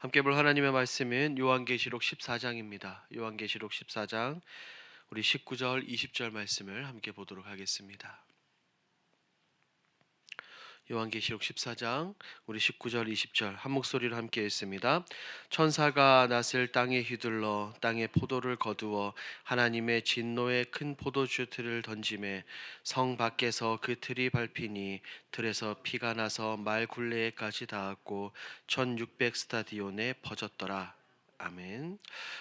함께 볼 하나님의 말씀은 요한계시록 14장입니다. 요한계시록 14장 우리 19절 20절 말씀을 함께 보도록 하겠습니다. 요한계시록 14장 우리 19절 20절 한 목소리로 함께 읽습니다. 천사가 낫을 땅에 휘둘러 땅에 포도를 거두어 하나님의 진노의 큰 포도주 틀을 던지매 성 밖에서 그 틀이 밟히니 틀에서 피가 나서 말 굴레에까지 닿았고 1600 스타디온에 퍼졌더라. 아멘.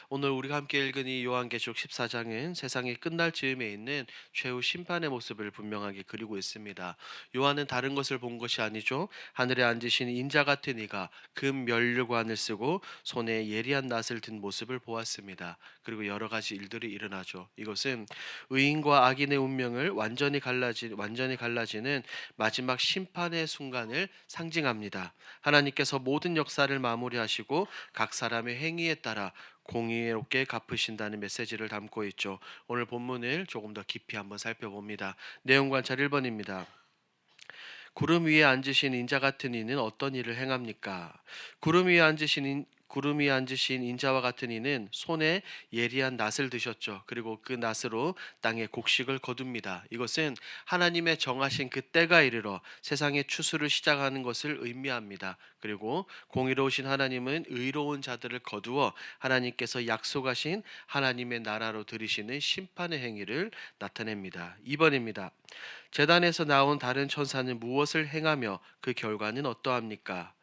오늘 우리가 함께 읽은 이 요한계시록 14장은 세상이 끝날 즈음에 있는 최후 심판의 모습을 분명하게 그리고 있습니다. 요한은 다른 것을 본 것이 아니죠. 하늘에 앉으신 인자 같은 이가 금 면류관을 쓰고 손에 예리한 낫을 든 모습을 보았습니다. 그리고 여러 가지 일들이 일어나죠. 이것은 의인과 악인의 운명을 완전히 갈라지는 마지막 심판의 순간을 상징합니다. 하나님께서 모든 역사를 마무리하시고 각 사람의 행위에 따라 공의롭게 갚으신다는 메시지를 담고 있죠. 오늘 본문을 조금 더 깊이 한번 살펴봅니다. 내용 관찰 1번입니다. 구름 위에 앉으신 인자 같은 이는 어떤 일을 행합니까? 구름 위에 앉으신 인자와 같은 이는 손에 예리한 낫을 드셨죠. 그리고 그 낫으로 땅에 곡식을 거둡니다. 이것은 하나님의 정하신 그 때가 이르러 세상의 추수를 시작하는 것을 의미합니다. 그리고 공의로우신 하나님은 의로운 자들을 거두어 하나님께서 약속하신 하나님의 나라로 들이시는 심판의 행위를 나타냅니다. 2번입니다. 제단에서 나온 다른 천사는 무엇을 행하며 그 결과는 어떠합니까?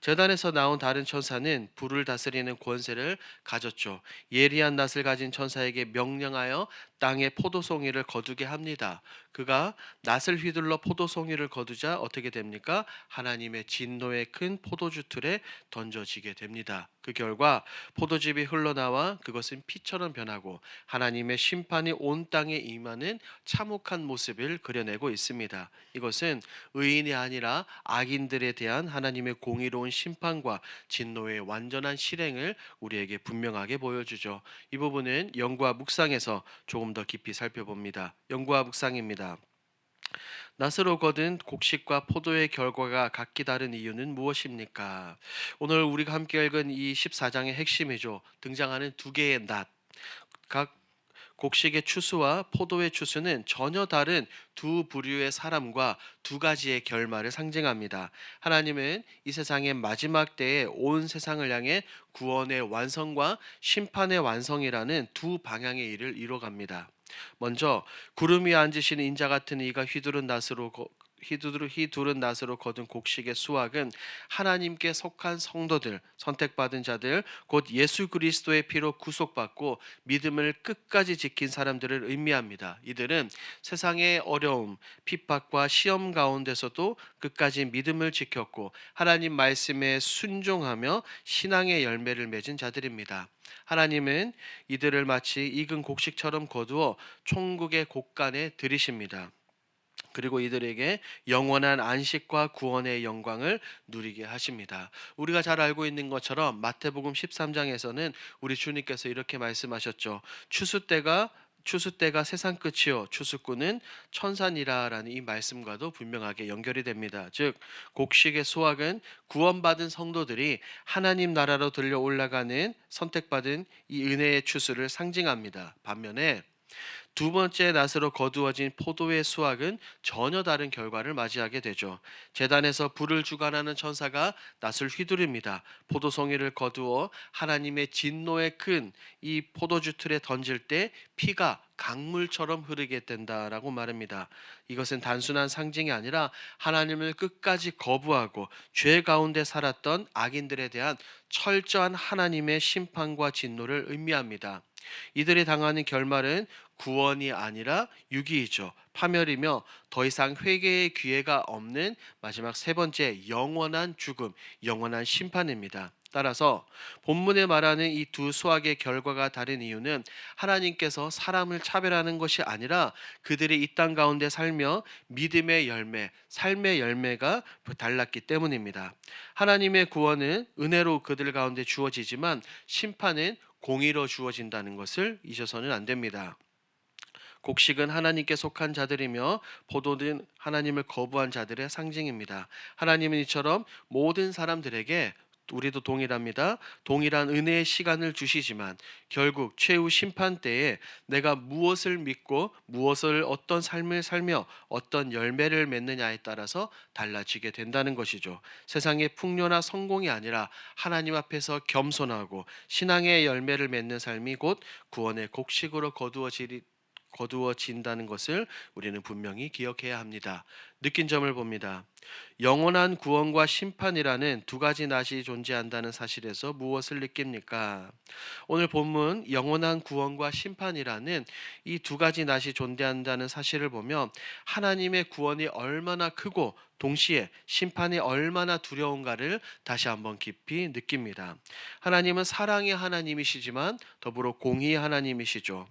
제단에서 나온 다른 천사는 불을 다스리는 권세를 가졌죠. 예리한 낫을 가진 천사에게 명령하여 땅에 포도송이를 거두게 합니다. 그가 낫을 휘둘러 포도송이를 거두자 어떻게 됩니까? 하나님의 진노의 큰 포도주 틀에 던져지게 됩니다. 그 결과 포도즙이 흘러나와 그것은 피처럼 변하고 하나님의 심판이 온 땅에 임하는 참혹한 모습을 그려내고 있습니다. 이것은 의인이 아니라 악인들에 대한 하나님의 공의로운 심판과 진노의 완전한 실행을 우리에게 분명하게 보여주죠. 이 부분은 연구와 묵상에서 조금 더 깊이 살펴봅니다. 연구와 묵상입니다. 낫으로 거둔 곡식과 포도의 결과가 각기 다른 이유는 무엇입니까? 오늘 우리가 함께 읽은 이 14장의 핵심이죠. 등장하는 두 개의 낫. 각 곡식의 추수와 포도의 추수는 전혀 다른 두 부류의 사람과 두 가지의 결말을 상징합니다. 하나님은 이 세상의 마지막 때에 온 세상을 향해 구원의 완성과 심판의 완성이라는 두 방향의 일을 이뤄갑니다. 먼저 구름 위에 앉으신 인자 같은 이가 휘두른 낫으로 거둔 곡식의 수확은 하나님께 속한 성도들, 선택받은 자들, 곧 예수 그리스도의 피로 구속받고 믿음을 끝까지 지킨 사람들을 의미합니다. 이들은 세상의 어려움, 핍박과 시험 가운데서도 끝까지 믿음을 지켰고 하나님 말씀에 순종하며 신앙의 열매를 맺은 자들입니다. 하나님은 이들을 마치 익은 곡식처럼 거두어 천국의 곳간에 들이십니다. 그리고 이들에게 영원한 안식과 구원의 영광을 누리게 하십니다. 우리가 잘 알고 있는 것처럼 마태복음 13장에서는 우리 주님께서 이렇게 말씀하셨죠. 추수 때가 세상 끝이요 추수꾼은 천사니라라는 이 말씀과도 분명하게 연결이 됩니다. 즉 곡식의 수확은 구원받은 성도들이 하나님 나라로 들려 올라가는 선택받은 이 은혜의 추수를 상징합니다. 반면에 두 번째 낫으로 거두어진 포도의 수확은 전혀 다른 결과를 맞이하게 되죠. 제단에서 불을 주관하는 천사가 낫을 휘두릅니다. 포도송이를 거두어 하나님의 진노의 큰 이 포도주 틀에 던질 때 피가 강물처럼 흐르게 된다라고 말합니다. 이것은 단순한 상징이 아니라 하나님을 끝까지 거부하고 죄 가운데 살았던 악인들에 대한 철저한 하나님의 심판과 진노를 의미합니다. 이들이 당하는 결말은 구원이 아니라 유기이죠. 파멸이며 더 이상 회개의 기회가 없는 마지막 세 번째 영원한 죽음, 영원한 심판입니다. 따라서 본문에 말하는 이 두 수학의 결과가 다른 이유는 하나님께서 사람을 차별하는 것이 아니라 그들이 이 땅 가운데 살며 믿음의 열매, 삶의 열매가 달랐기 때문입니다. 하나님의 구원은 은혜로 그들 가운데 주어지지만 심판은 공의로 주어진다는 것을 잊어서는 안 됩니다. 곡식은 하나님께 속한 자들이며 포도는 하나님을 거부한 자들의 상징입니다. 하나님은 이처럼 모든 사람들에게 우리도 동일합니다. 동일한 은혜의 시간을 주시지만 결국 최후 심판 때에 내가 무엇을 믿고 무엇을 어떤 삶을 살며 어떤 열매를 맺느냐에 따라서 달라지게 된다는 것이죠. 세상의 풍요나 성공이 아니라 하나님 앞에서 겸손하고 신앙의 열매를 맺는 삶이 곧 구원의 곡식으로 거두어진다는 것을 우리는 분명히 기억해야 합니다. 느낀 점을 봅니다. 영원한 구원과 심판이라는 두 가지 낫이 존재한다는 사실에서 무엇을 느낍니까? 오늘 본문 영원한 구원과 심판이라는 이 두 가지 낫이 존재한다는 사실을 보면 하나님의 구원이 얼마나 크고 동시에 심판이 얼마나 두려운가를 다시 한번 깊이 느낍니다. 하나님은 사랑의 하나님이시지만 더불어 공의의 하나님이시죠.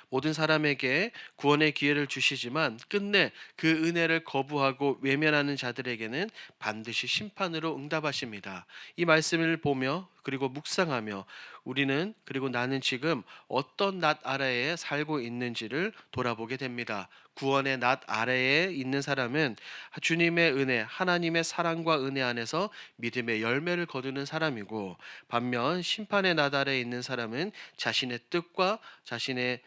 모든 사람에게 구원의 기회를 주시지만 끝내 그 은혜를 거부하고 외면하는 자들에게는 반드시 심판으로 응답하십니다. 이 말씀을 보며 그리고 묵상하며 우리는 그리고 나는 지금 어떤 낫 아래에 살고 있는지를 돌아보게 됩니다. 구원의 낫 아래에 있는 사람은 주님의 은혜, 하나님의 사랑과 은혜 안에서 믿음의 열매를 거두는 사람이고, 반면 심판의 낫 아래에 있는 사람은 자신의 뜻과 자신의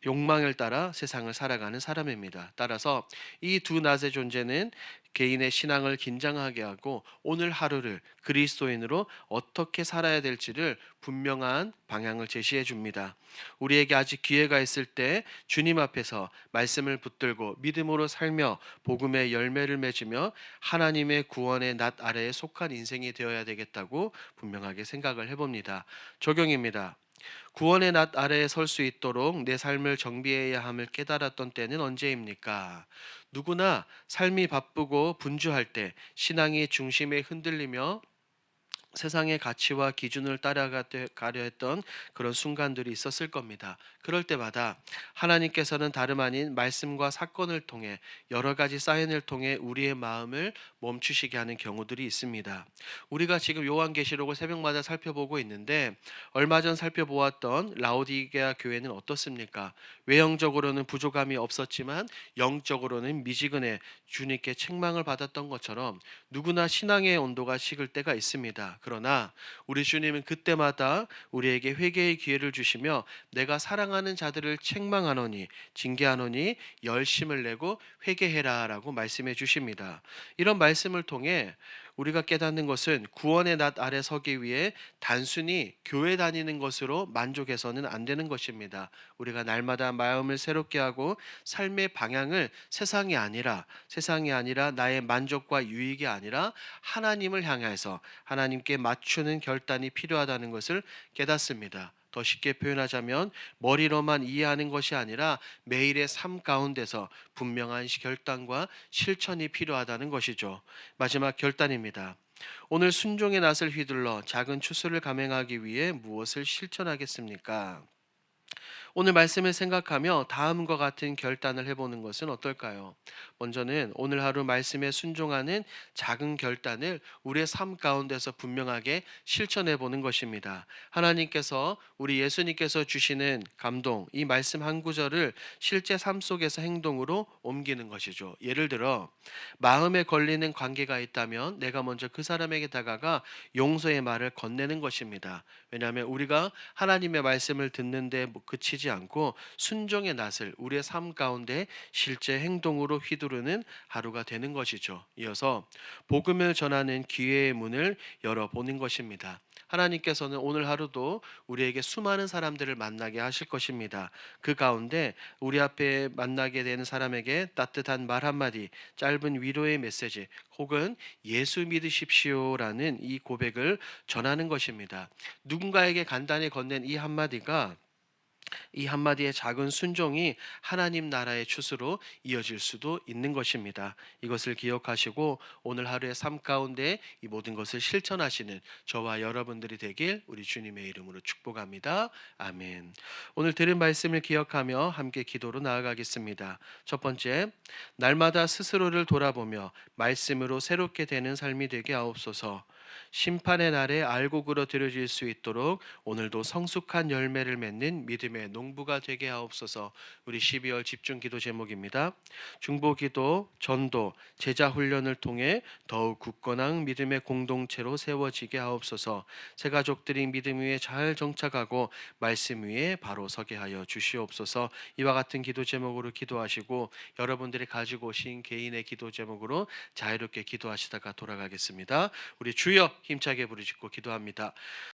욕망을 따라 세상을 살아가는 사람입니다. 따라서 이 두 낫의 존재는 개인의 신앙을 긴장하게 하고 오늘 하루를 그리스도인으로 어떻게 살아야 될지를 분명한 방향을 제시해 줍니다. 우리에게 아직 기회가 있을 때 주님 앞에서 말씀을 붙들고 믿음으로 살며 복음의 열매를 맺으며 하나님의 구원의 낫 아래에 속한 인생이 되어야 되겠다고 분명하게 생각을 해봅니다. 적용입니다. 구원의 낫 아래에 설 수 있도록 내 삶을 정비해야 함을 깨달았던 때는 언제입니까? 누구나 삶이 바쁘고 분주할 때 신앙이 중심에 흔들리며 세상의 가치와 기준을 따라가려 했던 그런 순간들이 있었을 겁니다. 그럴 때마다 하나님께서는 다름 아닌 말씀과 사건을 통해 여러 가지 사인을 통해 우리의 마음을 멈추시게 하는 경우들이 있습니다. 우리가 지금 요한계시록을 새벽마다 살펴보고 있는데 얼마 전 살펴보았던 라오디게아 교회는 어떻습니까? 외형적으로는 부족함이 없었지만 영적으로는 미지근해 주님께 책망을 받았던 것처럼 누구나 신앙의 온도가 식을 때가 있습니다. 그러나 우리 주님은 그때마다 우리에게 회개의 기회를 주시며 내가 사랑하는 자들을 책망하노니 징계하노니 열심을 내고 회개해라라고 말씀해 주십니다. 이런 말씀을 통해 우리가 깨닫는 것은 구원의 낫 아래 서기 위해 단순히 교회 다니는 것으로 만족해서는 안 되는 것입니다. 우리가 날마다 마음을 새롭게 하고 삶의 방향을 세상이 아니라 나의 만족과 유익이 아니라 하나님을 향해서 하나님께 맞추는 결단이 필요하다는 것을 깨닫습니다. 더 쉽게 표현하자면 머리로만 이해하는 것이 아니라 매일의 삶 가운데서 분명한 결단과 실천이 필요하다는 것이죠. 마지막 결단입니다. 오늘 순종의 낫을 휘둘러 작은 추수를 감행하기 위해 무엇을 실천하겠습니까? 오늘 말씀을 생각하며 다음과 같은 결단을 해보는 것은 어떨까요? 먼저는 오늘 하루 말씀에 순종하는 작은 결단을 우리의 삶 가운데서 분명하게 실천해 보는 것입니다. 하나님께서 우리 예수님께서 주시는 감동, 이 말씀 한 구절을 실제 삶 속에서 행동으로 옮기는 것이죠. 예를 들어 마음에 걸리는 관계가 있다면 내가 먼저 그 사람에게 다가가 용서의 말을 건네는 것입니다. 왜냐하면 우리가 하나님의 말씀을 듣는데 그치지 않고 순종의 낫을 우리의 삶 가운데 실제 행동으로 휘두르는 하루가 되는 것이죠. 이어서 복음을 전하는 기회의 문을 열어보는 것입니다. 하나님께서는 오늘 하루도 우리에게 수많은 사람들을 만나게 하실 것입니다. 그 가운데 우리 앞에 만나게 되는 사람에게 따뜻한 말 한마디, 짧은 위로의 메시지, 혹은 예수 믿으십시오라는 이 고백을 전하는 것입니다. 누군가에게 간단히 건넨 이 한마디의 작은 순종이 하나님 나라의 추수로 이어질 수도 있는 것입니다. 이것을 기억하시고 오늘 하루의 삶 가운데 이 모든 것을 실천하시는 저와 여러분들이 되길 우리 주님의 이름으로 축복합니다. 아멘. 오늘 들은 말씀을 기억하며 함께 기도로 나아가겠습니다. 첫 번째, 날마다 스스로를 돌아보며 말씀으로 새롭게 되는 삶이 되게 하옵소서. 심판의 날에 알곡으로 들여질 수 있도록 오늘도 성숙한 열매를 맺는 믿음의 농부가 되게 하옵소서. 우리 12월 집중 기도 제목입니다. 중보기도, 전도, 제자 훈련을 통해 더욱 굳건한 믿음의 공동체로 세워지게 하옵소서. 새 가족들이 믿음 위에 잘 정착하고 말씀 위에 바로 서게 하여 주시옵소서. 이와 같은 기도 제목으로 기도하시고 여러분들이 가지고 오신 개인의 기도 제목으로 자유롭게 기도하시다가 돌아가겠습니다. 우리 주여 힘차게 부르짖고 기도합니다.